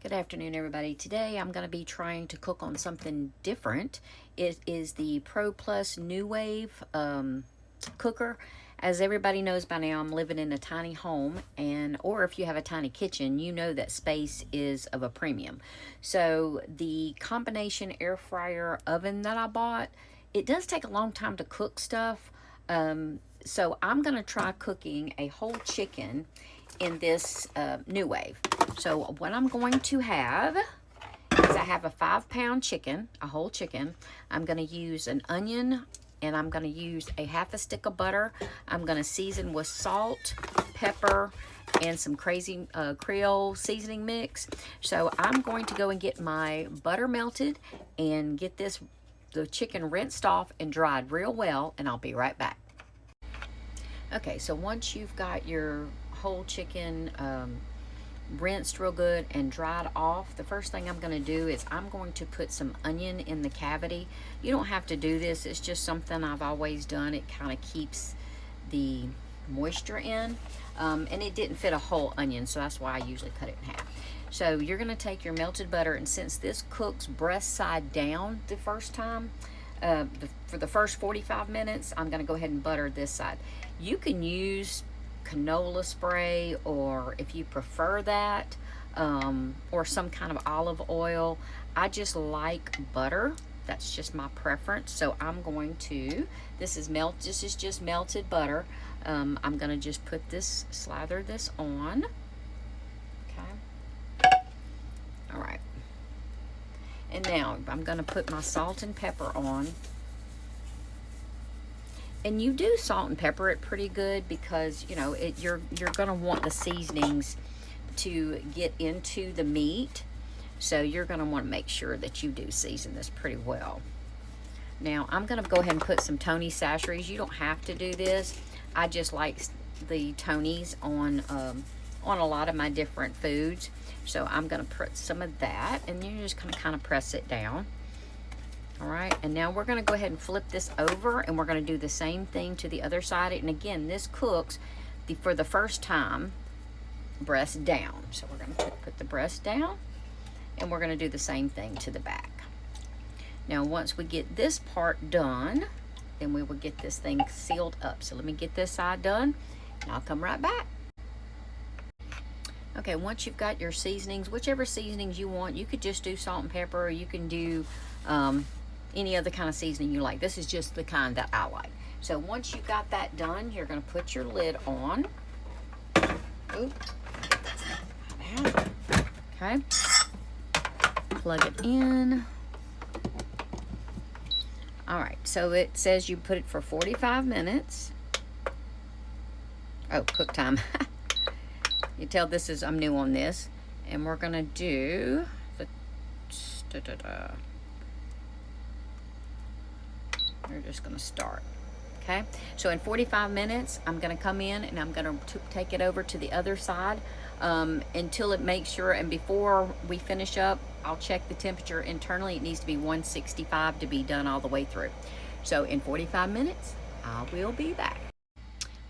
Good afternoon, everybody. Today I'm going to be trying to cook on something different. It is the Pro Plus Nuwave cooker. As everybody knows by now, I'm living in a tiny home, or if you have a tiny kitchen, you know that space is of a premium. So the combination air fryer oven that I bought, it does take a long time to cook stuff. So I'm going to try cooking a whole chicken in this Nuwave. So what I'm going to have is I have a 5-pound chicken, a whole chicken. I'm going to use an onion, and I'm going to use a half a stick of butter. I'm going to season with salt, pepper, and some crazy Creole seasoning mix. So I'm going to go and get my butter melted and get the chicken rinsed off and dried real well, and I'll be right back. Okay, so once you've got your whole chicken rinsed real good and dried off, the first thing I'm going to do is I'm going to put some onion in the cavity. You don't have to do this, it's just something I've always done. It kind of keeps the moisture in, and it didn't fit a whole onion, so that's why I usually cut it in half. So you're going to take your melted butter, and since this cooks breast side down the first time, for the first 45 minutes, I'm going to go ahead and butter this side. You can use canola spray, or if you prefer that, or some kind of olive oil. I just like butter. That's just my preference. So I'm going to, this is just melted butter. I'm going to just slather this on. Okay. All right. And now I'm going to put my salt and pepper on. And you do salt and pepper it pretty good, because you know you're going to want the seasonings to get into the meat. So you're going to want to make sure that you do season this pretty well. Now I'm going to go ahead and put some Tony Chachere's. You don't have to do this. I just like the Tony's on a lot of my different foods. So I'm going to put some of that, and you're just going to kind of press it down. All right, and now we're going to go ahead and flip this over, and we're going to do the same thing to the other side. And again, this cooks for the first time breast down. So we're going to put the breast down, and we're going to do the same thing to the back. Now once we get this part done, then we will get this thing sealed up. So let me get this side done, and I'll come right back. Okay, once you've got your seasonings, whichever seasonings you want, you could just do salt and pepper, or you can do any other kind of seasoning you like. This is just the kind that I like. So once you've got that done, you're going to put your lid on. Oops. Okay. Plug it in. All right, so it says you put it for 45 minutes. Oh, cook time. You tell I'm new on this. And we're going to do the we're just going to start. Okay, so in 45 minutes I'm going to come in, and I'm going to take it over to the other side until it makes sure, and before we finish up, I'll check the temperature internally. It needs to be 165 to be done all the way through. So in 45 minutes I will be back.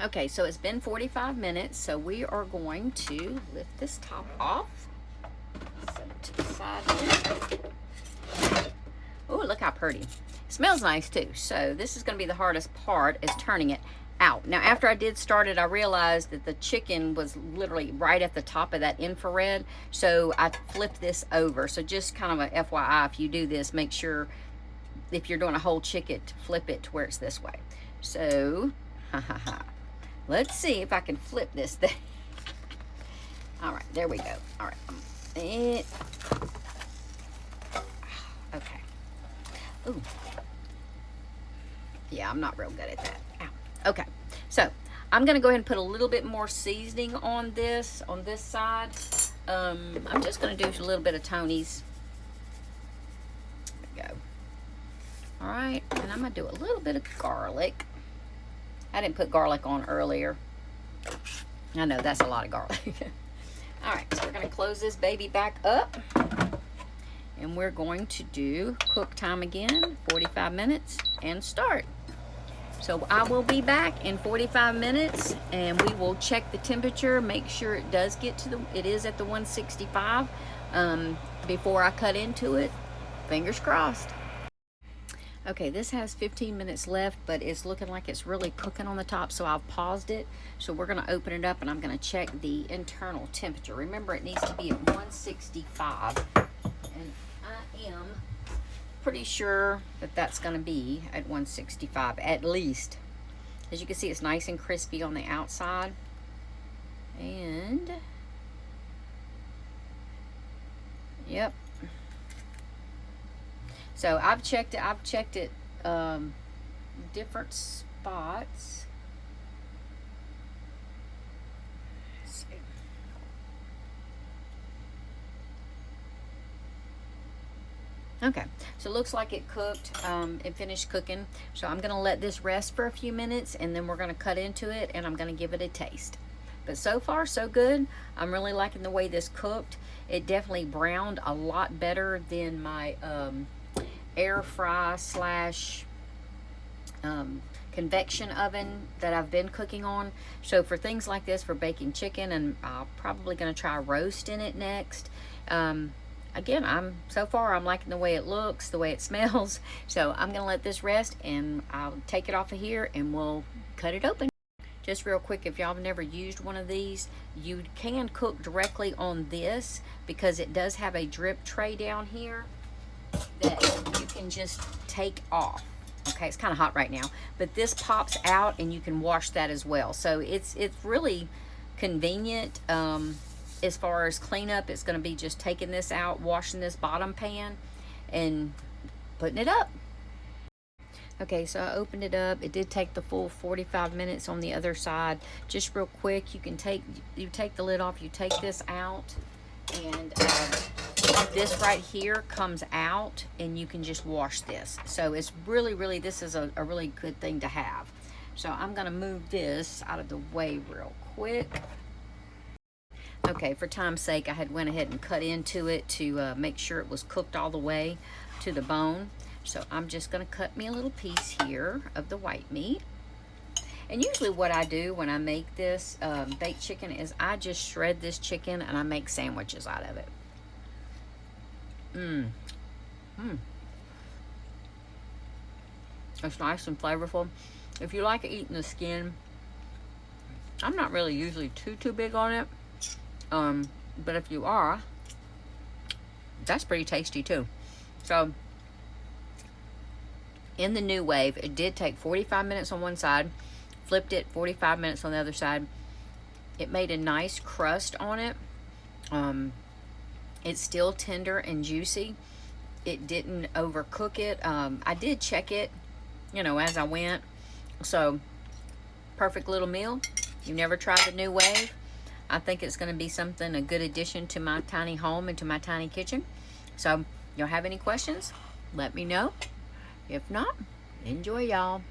Okay, so it's been 45 minutes, so we are going to lift this top off. Set it to the side here. Oh, look how pretty. Smells nice too. So this is going to be the hardest part, is turning it out. Now after I did start it, I realized that the chicken was literally right at the top of that infrared, so I flipped this over. So just kind of a FYI, if you do this, make sure if you're doing a whole chicken to flip it to where it's this way. So let's see if I can flip this thing. All right, there we go. All right. Okay. Ooh. Yeah, I'm not real good at that. Ow. Okay, so I'm going to go ahead and put a little bit more seasoning on this side. I'm just going to do a little bit of Tony's. There we go. All right, and I'm going to do a little bit of garlic. I didn't put garlic on earlier. I know, that's a lot of garlic. All right, so we're going to close this baby back up. And we're going to do cook time again, 45 minutes, and start. So I will be back in 45 minutes and we will check the temperature, make sure it does get to it is at the 165 before I cut into it. Fingers crossed. Okay, this has 15 minutes left, but it's looking like it's really cooking on the top, so I've paused it. So we're gonna open it up and I'm gonna check the internal temperature. Remember, it needs to be at 165, and I am pretty sure that that's gonna be at 165 at least. As you can see, it's nice and crispy on the outside. And, yep. So I've checked it different spots. Let's see. Okay, so it looks like it cooked, it finished cooking. So I'm gonna let this rest for a few minutes and then we're gonna cut into it and I'm gonna give it a taste. But so far, so good. I'm really liking the way this cooked. It definitely browned a lot better than my air fry slash convection oven that I've been cooking on. So for things like this, for baking chicken, and I'm probably gonna try roast in it next. Again, so far I'm liking the way it looks, the way it smells. So I'm gonna let this rest and I'll take it off of here and we'll cut it open. Just real quick, if y'all have never used one of these, you can cook directly on this because it does have a drip tray down here that you can just take off. Okay, it's kind of hot right now, but this pops out and you can wash that as well. So it's really convenient. As far as cleanup, it's going to be just taking this out, washing this bottom pan, and putting it up. Okay, so I opened it up. It did take the full 45 minutes on the other side. Just real quick, you take the lid off, you take this out, and this right here comes out, and you can just wash this. So it's really, this is a really good thing to have. So I'm gonna move this out of the way real quick. Okay, for time's sake, I had went ahead and cut into it to make sure it was cooked all the way to the bone. So I'm just gonna cut me a little piece here of the white meat. And usually what I do when I make this baked chicken is I just shred this chicken and I make sandwiches out of it. It's nice and flavorful. If you like eating the skin, I'm not really usually too big on it. But if you are, that's pretty tasty too. So in the Nuwave, it did take 45 minutes on one side, flipped it 45 minutes on the other side. It made a nice crust on it. It's still tender and juicy. It didn't overcook it. I did check it, as I went. So perfect little meal. You never tried the Nuwave? I think it's going to be a good addition to my tiny home and to my tiny kitchen. So, y'all have any questions? Let me know. If not, enjoy, y'all.